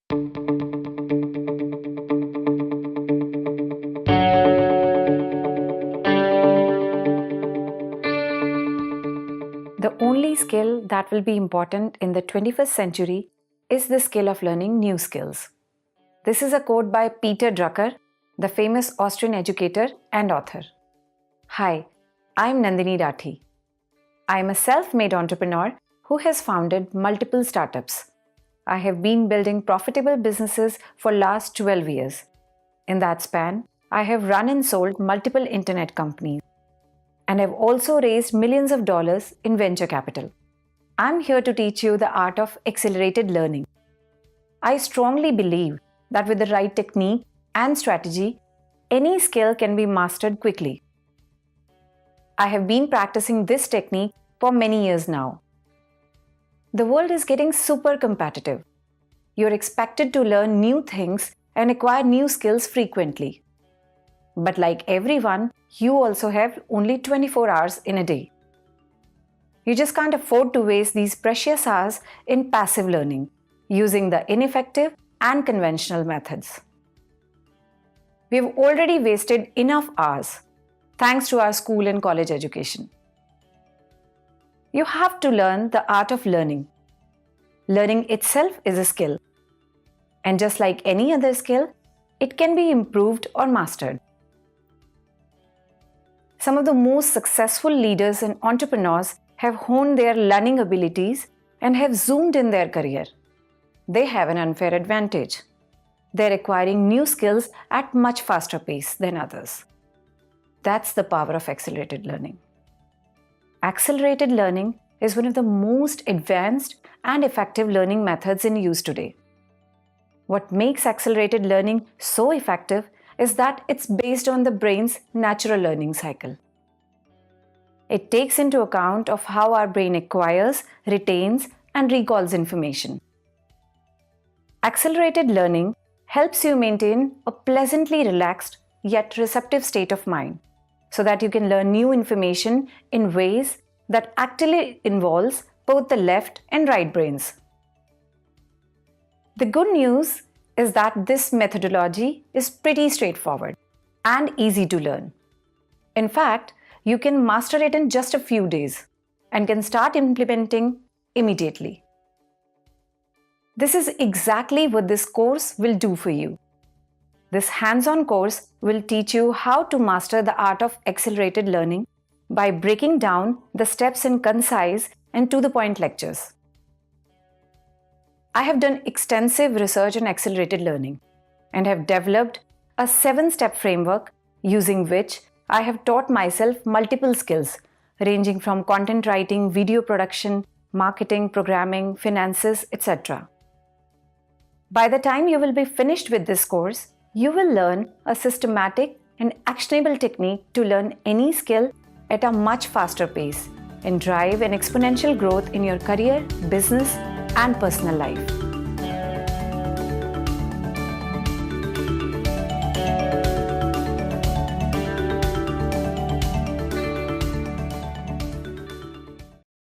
The only skill that will be important in the 21st century is the skill of learning new skills. This is a quote by Peter Drucker, the famous Austrian educator and author. Hi, I'm Nandini Rathi. I am a self-made entrepreneur who has founded multiple startups. I have been building profitable businesses for last 12 years. In that span, I have run and sold multiple internet companies and have also raised millions of dollars in venture capital. I'm here to teach you the art of accelerated learning. I strongly believe that with the right technique and strategy, any skill can be mastered quickly. I have been practicing this technique for many years now. The world is getting super competitive. You're expected to learn new things and acquire new skills frequently. But like everyone, you also have only 24 hours in a day. You just can't afford to waste these precious hours in passive learning, using the ineffective and conventional methods. We have already wasted enough hours thanks to our school and college education. You have to learn the art of learning. Learning itself is a skill. And just like any other skill, it can be improved or mastered. Some of the most successful leaders and entrepreneurs have honed their learning abilities and have zoomed in their career. They have an unfair advantage. They're acquiring new skills at much faster pace than others. That's the power of accelerated learning. Accelerated learning is one of the most advanced and effective learning methods in use today. What makes accelerated learning so effective is that it's based on the brain's natural learning cycle. It takes into account of how our brain acquires, retains, and recalls information. Accelerated learning helps you maintain a pleasantly relaxed yet receptive state of mind so that you can learn new information in ways that actually involves both the left and right brains. The good news is that this methodology is pretty straightforward and easy to learn. In fact, you can master it in just a few days and can start implementing immediately. This is exactly what this course will do for you. This hands-on course will teach you how to master the art of accelerated learning by breaking down the steps in concise and to-the-point lectures. I have done extensive research on accelerated learning and have developed a 7-step framework using which I have taught myself multiple skills ranging from content writing, video production, marketing, programming, finances, etc. By the time you will be finished with this course, you will learn a systematic and actionable technique to learn any skill at a much faster pace and drive an exponential growth in your career, business, and personal life.